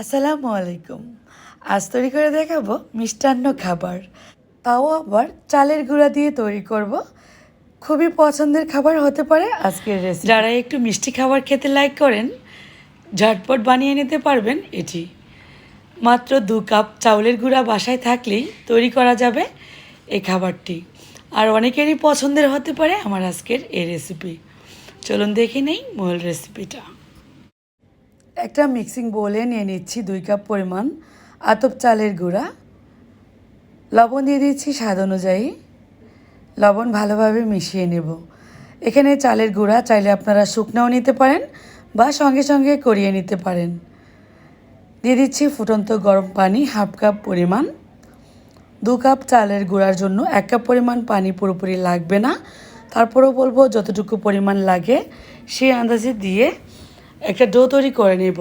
আসসালামু আলাইকুম। আজ তৈরি করে দেখাবো মিষ্টান্ন খাবার, তাও আবার চালের গুঁড়া দিয়ে তৈরি করব। খুবই পছন্দের খাবার হতে পারে আজকের রেসিপি। যারা একটু মিষ্টি খাবার খেতে লাইক করেন, ঝটপট বানিয়ে নিতে পারবেন এটি। মাত্র 2 কাপ চাউলের গুঁড়া বাসায় থাকলেই তৈরি করা যাবে এই খাবারটি। আর অনেকেরই পছন্দের হতে পারে আমার আজকের এই রেসিপি। চলুন দেখে নেই মূল রেসিপিটা। একটা মিক্সিং বোলে নিয়ে নিচ্ছি 2 কাপ পরিমাণ আতপ চালের গুঁড়া। লবণ দিয়ে দিচ্ছি স্বাদ অনুযায়ী। লবণ ভালোভাবে মিশিয়ে নেব। এখানে চালের গুঁড়া চাইলে আপনারা শুকনাও নিতে পারেন বা সঙ্গে সঙ্গে করিয়ে নিতে পারেন। দিয়ে দিচ্ছি ফুটন্ত গরম পানি হাফ কাপ পরিমাণ। 2 কাপ চালের গুঁড়ার জন্য 1 কাপ পরিমাণ পানি পুরোপুরি লাগবে না, তারপরেও বলবো যতটুকু পরিমাণ লাগে সেই আন্দাজে দিয়ে একটা ডো তৈরি করে নেব।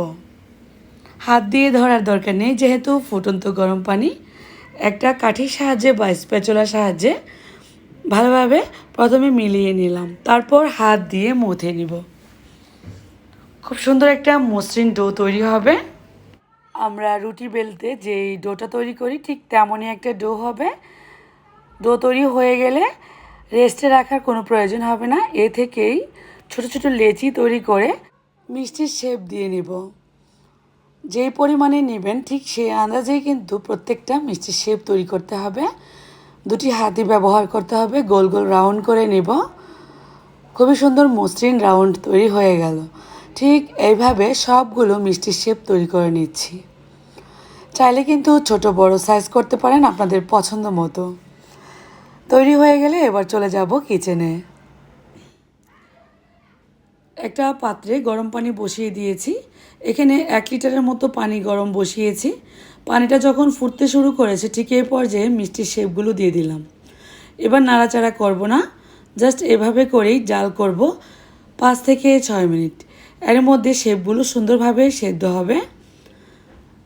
হাত দিয়ে ধরার দরকার নেই, যেহেতু ফুটন্ত গরম পানি। একটা কাঠির সাহায্যে বা স্প্যাচুলার সাহায্যে ভালোভাবে প্রথমে মিলিয়ে নিলাম, তারপর হাত দিয়ে মথে নিব। খুব সুন্দর একটা মসৃণ ডো তৈরি হবে। আমরা রুটি বেলতে যেই ডোটা তৈরি করি ঠিক তেমনই একটা ডো হবে। ডো তৈরি হয়ে গেলে রেস্টে রাখার কোনো প্রয়োজন হবে না। এ থেকেই ছোট ছোট লেচি তৈরি করে মিষ্টির শেপ দিয়ে নিব। যেই পরিমাণে নেবেন ঠিক সেই আন্দাজেই কিন্তু প্রত্যেকটা মিষ্টির শেপ তৈরি করতে হবে। 2টি হাতই ব্যবহার করতে হবে। গোল গোল রাউন্ড করে নেব। খুবই সুন্দর মসৃণ রাউন্ড তৈরি হয়ে গেল। ঠিক এইভাবে সবগুলো মিষ্টির শেপ তৈরি করে নিচ্ছি। চাইলে কিন্তু ছোট বড় সাইজ করতে পারেন আপনাদের পছন্দ মতো। তৈরি হয়ে গেলে এবার চলে যাব কিচেনে। একটা পাত্রে গরম পানি বসিয়ে দিয়েছি। এখানে 1 লিটারের মতো পানি গরম বসিয়েছি। পানিটা যখন ফুটতে শুরু করেছে ঠিক এই পর্যায়ে মিষ্টির শেপগুলো দিয়ে দিলাম। এবার নাড়াচাড়া করব না, জাস্ট এভাবে করেই জাল করব 5 থেকে 6 মিনিট। এর মধ্যে শেপগুলো সুন্দরভাবে সেদ্ধ হবে।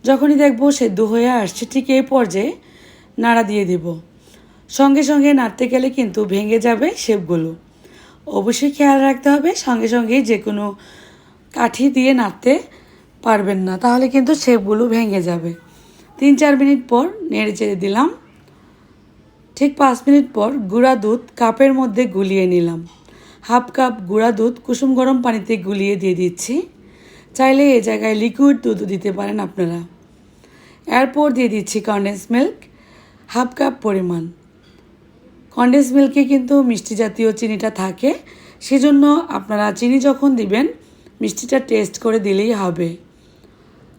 যখনই দেখব সেদ্ধ হয়ে আসছে ঠিক এই পর্যায়ে নাড়া দিয়ে দেব। সঙ্গে সঙ্গে নাড়তে গেলে কিন্তু ভেঙে যাবে শেপগুলো। অবশ্যই খেয়াল রাখতে হবে সঙ্গে সঙ্গেই যে কোনো কাঠি দিয়ে নাড়তে পারবেন না, তাহলে কিন্তু শেপগুলো ভেঙে যাবে। 3-4 মিনিট পর নেড়ে চেড়ে দিলাম। ঠিক 5 মিনিট পর গুঁড়া দুধ কাপের মধ্যে গুলিয়ে নিলাম। হাফ কাপ গুঁড়া দুধ কুসুম গরম পানিতে গুলিয়ে দিয়ে দিচ্ছি। চাইলে এই জায়গায় লিকুইড দুধও দিতে পারেন আপনারা। এরপর দিয়ে দিচ্ছি কনডেন্স মিল্ক হাফ কাপ পরিমাণ। কনডেন্স মিল্কে কিন্তু মিষ্টি জাতীয় চিনিটা থাকে, সেজন্য আপনারা চিনি যখন দিবেন মিষ্টিটা টেস্ট করে দিলেই হবে।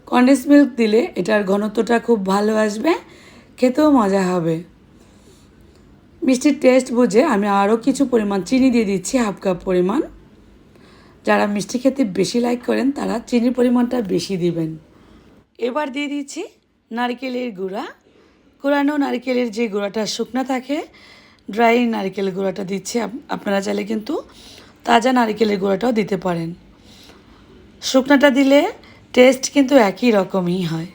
কনডেন্স মিল্ক দিলে এটার ঘনত্বটা খুব ভালো আসবে, খেতেও মজা হবে। মিষ্টির টেস্ট বুঝে আমি আরও কিছু পরিমাণ চিনি দিয়ে দিচ্ছি হাফ কাপ পরিমাণ। যারা মিষ্টি খেতে বেশি লাইক করেন তারা চিনির পরিমাণটা বেশি দিবেন। এবার দিয়ে দিচ্ছি নারকেলের গুঁড়া। কোরানো নারকেলের যে গুঁড়াটা শুকনা থাকে, ড্রাই নারকেলের গুঁড়াটা দিচ্ছি। আপনারা চাইলে কিন্তু তাজা নারকেলের গুঁড়াটাও দিতে পারেন। শুকনাটা দিলে টেস্ট কিন্তু একই রকমই হয়।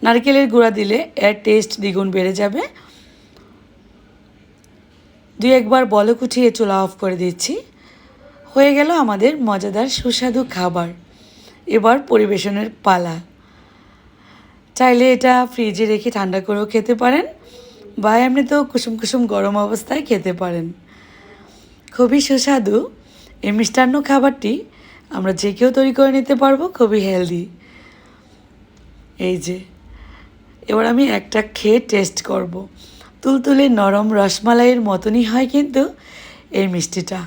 নারকেলের গুঁড়া দিলে এর টেস্ট দ্বিগুণ বেড়ে যাবে। 2-1 বার বলক উঠিয়ে চুলা অফ করে দিচ্ছি। হয়ে গেল আমাদের মজাদার সুস্বাদু খাবার। এবার পরিবেশনের পালা। চাইলে এটা ফ্রিজে রেখে ঠান্ডা করেও খেতে পারেন বা এমনিতেও কুসুম কুসুম গরম অবস্থায় খেতে পারেন। খুবই সুস্বাদু এই মিষ্টান্ন খাবারটি আমরা যে কেউ তৈরি করে নিতে পারবো, খুবই হেলদি। এই যে এবার আমি একটা খেয়ে টেস্ট করব। তুলতুলে নরম রসমালাইয়ের মতনই হয় কিন্তু এই মিষ্টিটা।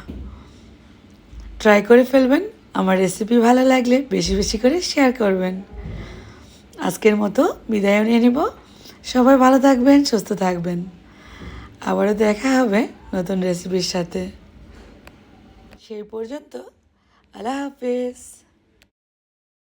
ট্রাই করে ফেলবেন। আমার রেসিপি ভালো লাগলে বেশি বেশি করে শেয়ার করবেন। আজকের মতো বিদায় নিয়ে নিব। সবাই ভালো থাকবেন, সুস্থ থাকবেন। আবারও দেখা হবে নতুন রেসিপির সাথে। সেই পর্যন্ত আল্লাহ হাফেজ।